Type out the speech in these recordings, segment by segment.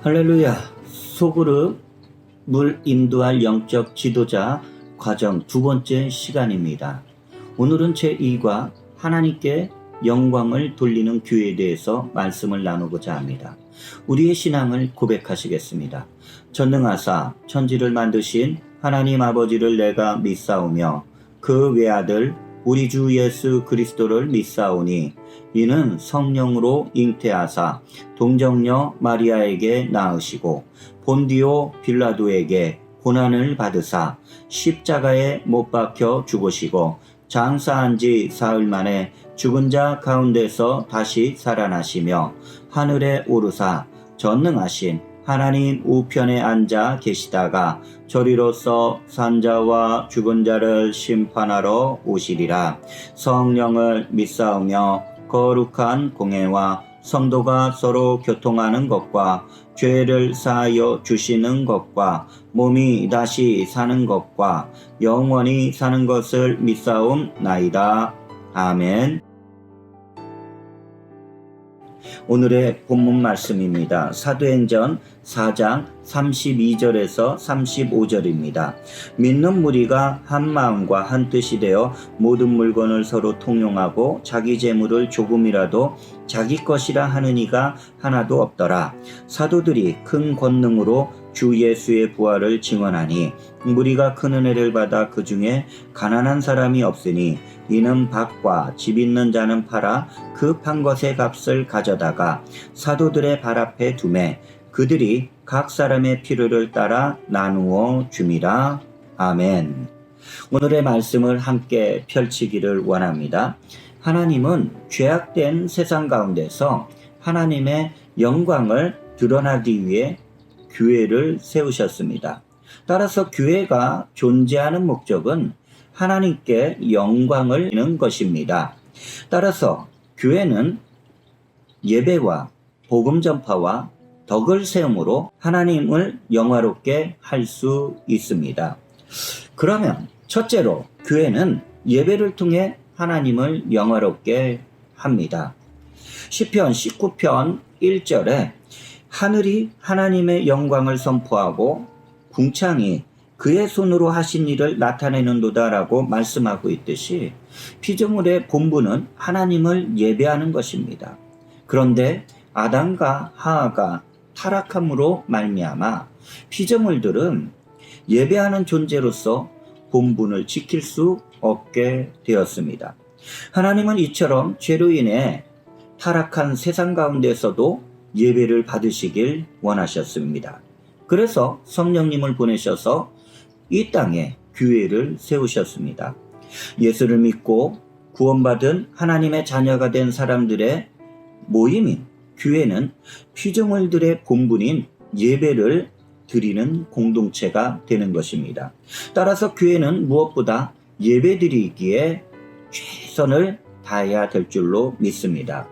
할렐루야. 소그룹 물 인도할 영적 지도자 과정 두 번째 시간입니다. 오늘은 제2과 하나님께 영광을 돌리는 교회에 대해서 말씀을 나누고자 합니다. 우리의 신앙을 고백하시겠습니다. 전능하사 천지를 만드신 하나님 아버지를 내가 믿사오며 그 외아들 우리 주 예수 그리스도를 믿사오니 이는 성령으로 잉태하사 동정녀 마리아에게 낳으시고 본디오 빌라도에게 고난을 받으사 십자가에 못 박혀 죽으시고 장사한 지 사흘 만에 죽은 자 가운데서 다시 살아나시며 하늘에 오르사 전능하신 하나님 우편에 앉아 계시다가 저리로서 산자와 죽은 자를 심판하러 오시리라. 성령을 믿사오며 거룩한 공회와 성도가 서로 교통하는 것과 죄를 사하여 주시는 것과 몸이 다시 사는 것과 영원히 사는 것을 믿사옵나이다. 아멘. 오늘의 본문 말씀입니다. 사도행전 4장 32절에서 35절입니다. 믿는 무리가 한 마음과 한 뜻이 되어 모든 물건을 서로 통용하고 자기 재물을 조금이라도 자기 것이라 하는 이가 하나도 없더라. 사도들이 큰 권능으로 주 예수의 부활을 증언하니 무리가 큰 은혜를 받아 그 중에 가난한 사람이 없으니 이는 밭과 집 있는 자는 팔아 그 판 것의 값을 가져다가 사도들의 발 앞에 두매 그들이 각 사람의 필요를 따라 나누어 줌이라. 아멘. 오늘의 말씀을 함께 펼치기를 원합니다. 하나님은 죄악된 세상 가운데서 하나님의 영광을 드러나기 위해 교회를 세우셨습니다. 따라서 교회가 존재하는 목적은 하나님께 영광을 주는 것입니다. 따라서 교회는 예배와 복음 전파와 덕을 세움으로 하나님을 영화롭게 할 수 있습니다. 그러면 첫째로 교회는 예배를 통해 하나님을 영화롭게 합니다. 시편 19편 1절에 하늘이 하나님의 영광을 선포하고 궁창이 그의 손으로 하신 일을 나타내는도다라고 말씀하고 있듯이 피조물의 본분은 하나님을 예배하는 것입니다. 그런데 아담과 하와가 타락함으로 말미암아 피조물들은 예배하는 존재로서 본분을 지킬 수 없게 되었습니다. 하나님은 이처럼 죄로 인해 타락한 세상 가운데서도 예배를 받으시길 원하셨습니다. 그래서 성령님을 보내셔서 이 땅에 교회를 세우셨습니다. 예수를 믿고 구원받은 하나님의 자녀가 된 사람들의 모임인 교회는 피조물들의 본분인 예배를 드리는 공동체가 되는 것입니다. 따라서 교회는 무엇보다 예배드리기에 최선을 다해야 될 줄로 믿습니다.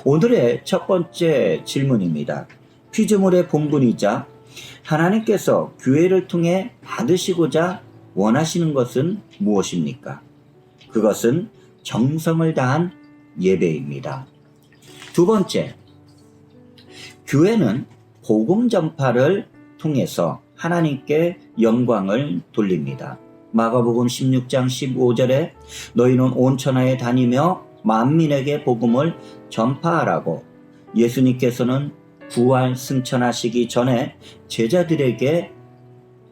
오늘의 첫 번째 질문입니다. 피조물의 본분이자 하나님께서 교회를 통해 받으시고자 원하시는 것은 무엇입니까? 그것은 정성을 다한 예배입니다. 두 번째, 교회는 복음 전파를 통해서 하나님께 영광을 돌립니다. 마가복음 16장 15절에 너희는 온 천하에 다니며 만민에게 복음을 전파하라고 예수님께서는 부활 승천하시기 전에 제자들에게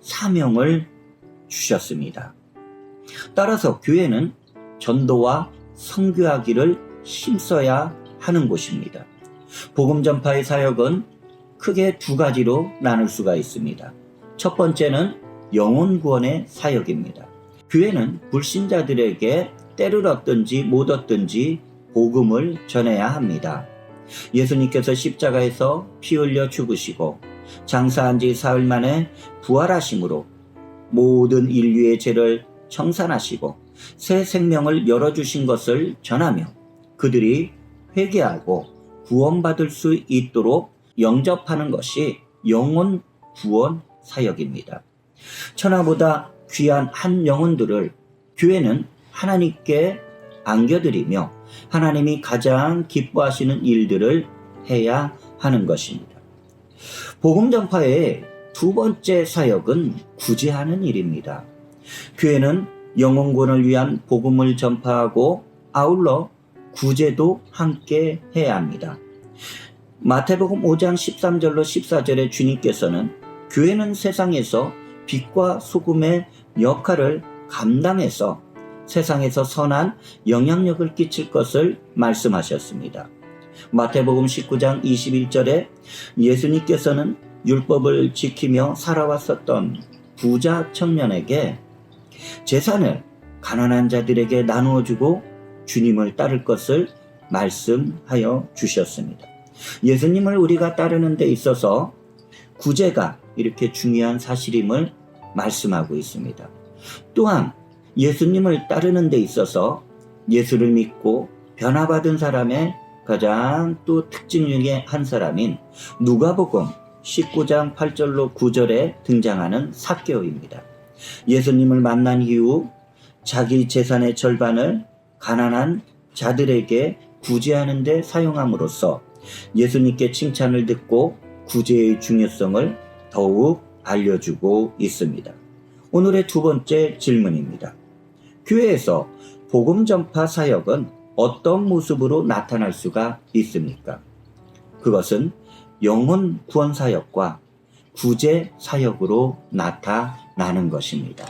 사명을 주셨습니다. 따라서 교회는 전도와 선교하기를 힘써야 하는 곳입니다. 복음 전파의 사역은 크게 두 가지로 나눌 수가 있습니다. 첫 번째는 영혼 구원의 사역입니다. 교회는 불신자들에게 때를 얻든지 못 얻든지 복음을 전해야 합니다. 예수님께서 십자가에서 피 흘려 죽으시고 장사한 지 사흘 만에 부활하심으로 모든 인류의 죄를 청산하시고 새 생명을 열어주신 것을 전하며 그들이 회개하고 구원받을 수 있도록 영접하는 것이 영혼 구원 사역입니다. 천하보다 귀한 한 영혼들을 교회는 하나님께 안겨드리며 하나님이 가장 기뻐하시는 일들을 해야 하는 것입니다. 복음 전파의 두 번째 사역은 구제하는 일입니다. 교회는 영혼구원을 위한 복음을 전파하고 아울러 구제도 함께 해야 합니다. 마태복음 5장 13절로 14절에 주님께서는 교회는 세상에서 빛과 소금의 역할을 감당해서 세상에서 선한 영향력을 끼칠 것을 말씀하셨습니다. 마태복음 19장 21절에 예수님께서는 율법을 지키며 살아왔었던 부자 청년에게 재산을 가난한 자들에게 나누어 주고 주님을 따를 것을 말씀하여 주셨습니다. 예수님을 우리가 따르는 데 있어서 구제가 이렇게 중요한 사실임을 말씀하고 있습니다. 또한 예수님을 따르는 데 있어서 예수를 믿고 변화받은 사람의 가장 또 특징 중에 한 사람인 누가복음 19장 8절로 9절에 등장하는 삭개오입니다. 예수님을 만난 이후 자기 재산의 절반을 가난한 자들에게 구제하는 데 사용함으로써 예수님께 칭찬을 듣고 구제의 중요성을 더욱 알려주고 있습니다. 오늘의 두 번째 질문입니다. 교회에서 복음 전파 사역은 어떤 모습으로 나타날 수가 있습니까? 그것은 영혼 구원 사역과 구제 사역으로 나타나는 것입니다.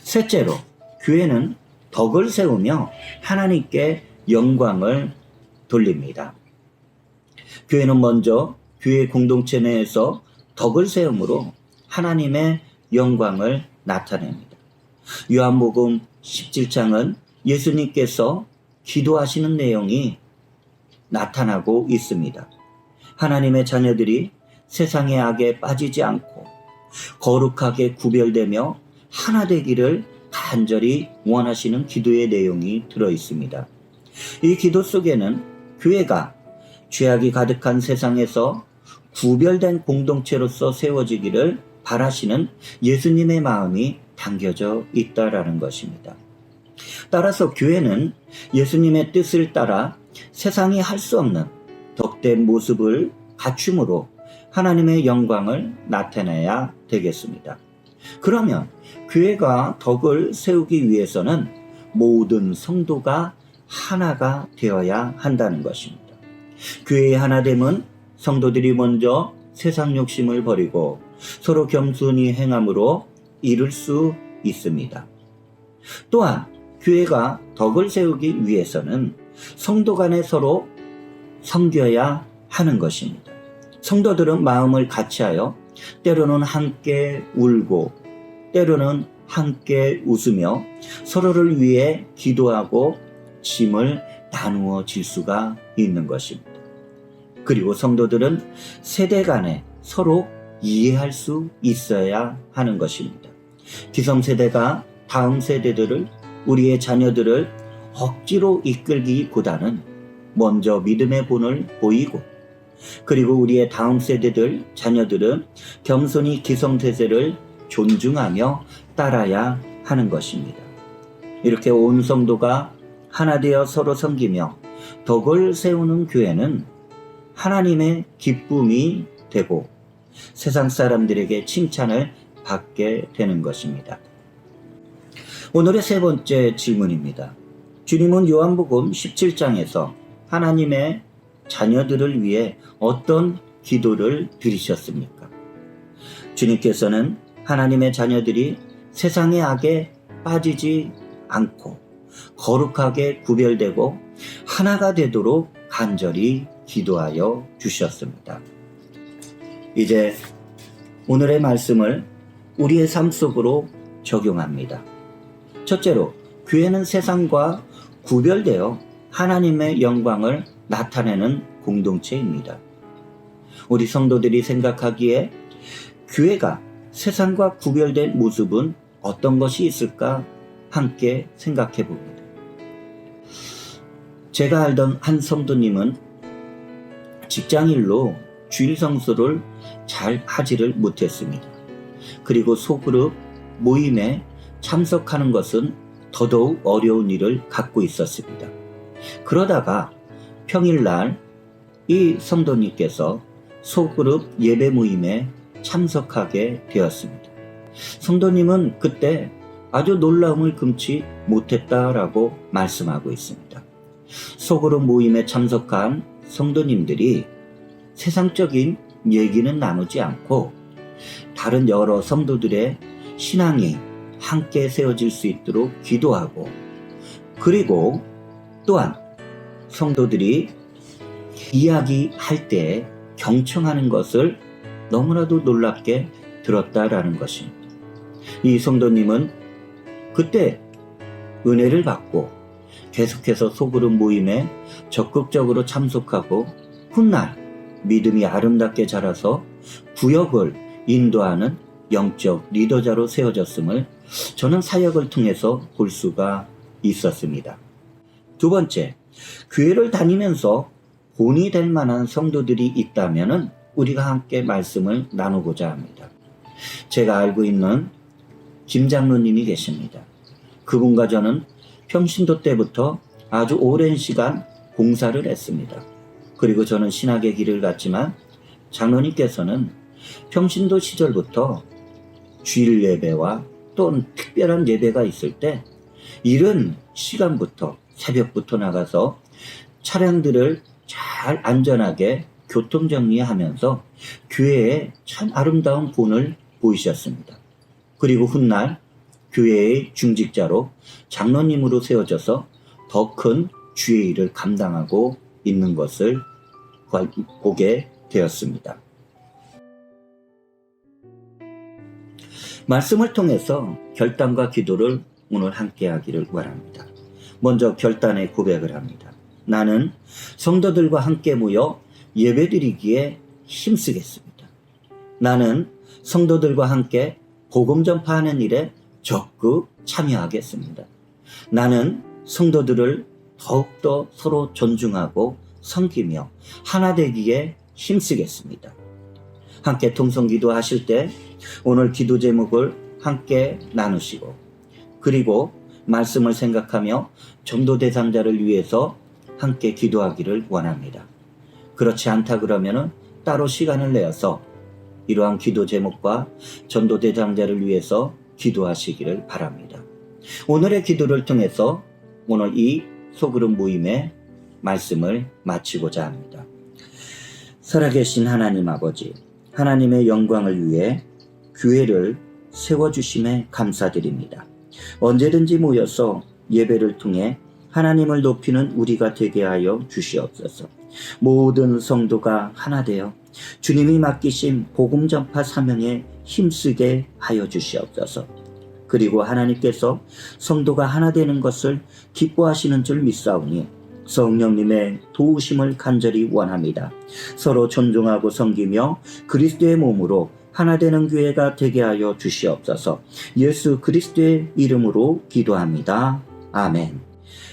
셋째로, 교회는 덕을 세우며 하나님께 영광을 돌립니다. 교회는 먼저 교회 공동체 내에서 덕을 세움으로 하나님의 영광을 나타냅니다. 요한복음 17장은 예수님께서 기도하시는 내용이 나타나고 있습니다. 하나님의 자녀들이 세상의 악에 빠지지 않고 거룩하게 구별되며 하나 되기를 간절히 원하시는 기도의 내용이 들어 있습니다. 이 기도 속에는 교회가 죄악이 가득한 세상에서 구별된 공동체로서 세워지기를 바라시는 예수님의 마음이 담겨져 있다라는 것입니다. 따라서 교회는 예수님의 뜻을 따라 세상이 할 수 없는 덕된 모습을 갖춤으로 하나님의 영광을 나타내야 되겠습니다. 그러면 교회가 덕을 세우기 위해서는 모든 성도가 하나가 되어야 한다는 것입니다. 교회의 하나됨은 성도들이 먼저 세상 욕심을 버리고 서로 겸손히 행함으로 이룰 수 있습니다. 또한 교회가 덕을 세우기 위해서는 성도 간에 서로 섬겨야 하는 것입니다. 성도들은 마음을 같이하여 때로는 함께 울고 때로는 함께 웃으며 서로를 위해 기도하고 짐을 나누어 질 수가 있는 것입니다. 그리고 성도들은 세대 간에 서로 이해할 수 있어야 하는 것입니다. 기성세대가 다음 세대들을, 우리의 자녀들을 억지로 이끌기보다는 먼저 믿음의 본을 보이고, 그리고 우리의 다음 세대들, 자녀들은 겸손히 기성세대를 존중하며 따라야 하는 것입니다. 이렇게 온 성도가 하나 되어 서로 섬기며 덕을 세우는 교회는 하나님의 기쁨이 되고 세상 사람들에게 칭찬을 받게 되는 것입니다. 오늘의 세 번째 질문입니다. 주님은 요한복음 17장에서 하나님의 자녀들을 위해 어떤 기도를 드리셨습니까? 주님께서는 하나님의 자녀들이 세상의 악에 빠지지 않고 거룩하게 구별되고 하나가 되도록 간절히 기도하여 주셨습니다. 이제 오늘의 말씀을 우리의 삶 속으로 적용합니다. 첫째로, 교회는 세상과 구별되어 하나님의 영광을 나타내는 공동체입니다. 우리 성도들이 생각하기에 교회가 세상과 구별된 모습은 어떤 것이 있을까 함께 생각해 봅니다. 제가 알던 한 성도님은 직장일로 주일 성수를 잘 하지를 못했습니다. 그리고 소그룹 모임에 참석하는 것은 더더욱 어려운 일을 갖고 있었습니다. 그러다가 평일날 이 성도님께서 소그룹 예배 모임에 참석하게 되었습니다. 성도님은 그때 아주 놀라움을 금치 못했다라고 말씀하고 있습니다. 소그룹 모임에 참석한 성도님들이 세상적인 얘기는 나누지 않고 다른 여러 성도들의 신앙이 함께 세워질 수 있도록 기도하고, 그리고 또한 성도들이 이야기할 때 경청하는 것을 너무나도 놀랍게 들었다라는 것입니다. 이 성도님은 그때 은혜를 받고 계속해서 소그룹 모임에 적극적으로 참석하고 훗날 믿음이 아름답게 자라서 구역을 인도하는 영적 리더자로 세워졌음을 저는 사역을 통해서 볼 수가 있었습니다. 두 번째, 교회를 다니면서 본이 될 만한 성도들이 있다면 우리가 함께 말씀을 나누고자 합니다. 제가 알고 있는 김 장로님이 계십니다. 그분과 저는 평신도 때부터 아주 오랜 시간 봉사를 했습니다. 그리고 저는 신학의 길을 갔지만 장로님께서는 평신도 시절부터 주일 예배와 또 특별한 예배가 있을 때 이른 시간부터 새벽부터 나가서 차량들을 잘 안전하게 교통정리하면서 교회에 참 아름다운 본을 보이셨습니다. 그리고 훗날 교회의 중직자로 장로님으로 세워져서 더 큰 주의 일을 감당하고 있는 것을 보게 되었습니다. 말씀을 통해서 결단과 기도를 오늘 함께 하기를 바랍니다. 먼저 결단의 고백을 합니다. 나는 성도들과 함께 모여 예배드리기에 힘쓰겠습니다. 나는 성도들과 함께 복음 전파하는 일에 적극 참여하겠습니다. 나는 성도들을 더욱더 서로 존중하고 섬기며 하나 되기에 힘쓰겠습니다. 함께 통성기도 하실 때 오늘 기도 제목을 함께 나누시고, 그리고 말씀을 생각하며 전도 대상자를 위해서 함께 기도하기를 원합니다. 그렇지 않다 그러면은 따로 시간을 내어서 이러한 기도 제목과 전도 대상자를 위해서 기도하시기를 바랍니다. 오늘의 기도를 통해서 오늘 이 소그룹 모임의 말씀을 마치고자 합니다. 살아계신 하나님 아버지, 하나님의 영광을 위해 교회를 세워주심에 감사드립니다. 언제든지 모여서 예배를 통해 하나님을 높이는 우리가 되게 하여 주시옵소서. 모든 성도가 하나 되어 주님이 맡기신 복음 전파 사명에 힘쓰게 하여 주시옵소서. 그리고 하나님께서 성도가 하나 되는 것을 기뻐하시는 줄 믿사오니 성령님의 도우심을 간절히 원합니다. 서로 존중하고 섬기며 그리스도의 몸으로 하나 되는 교회가 되게 하여 주시옵소서. 예수 그리스도의 이름으로 기도합니다. 아멘.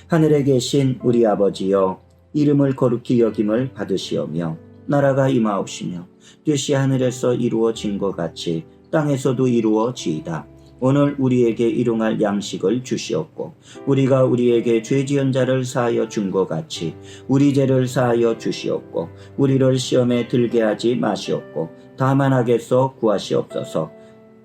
하늘에 계신 우리 아버지여, 이름을 거룩히 여김을 받으시오며 나라가 임하옵시며 뜻이 하늘에서 이루어진 것 같이 땅에서도 이루어지이다. 오늘 우리에게 일용할 양식을 주시옵고 우리가 우리에게 죄 지은 자를 사하여 준 것 같이 우리 죄를 사하여 주시옵고 우리를 시험에 들게 하지 마시옵고 다만 악에서 구하시옵소서.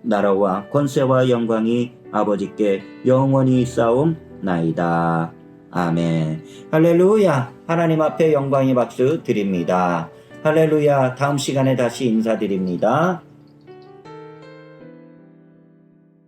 나라와 권세와 영광이 아버지께 영원히 있사옵나이다. 아멘. 할렐루야. 하나님 앞에 영광의 박수 드립니다. 할렐루야. 다음 시간에 다시 인사드립니다.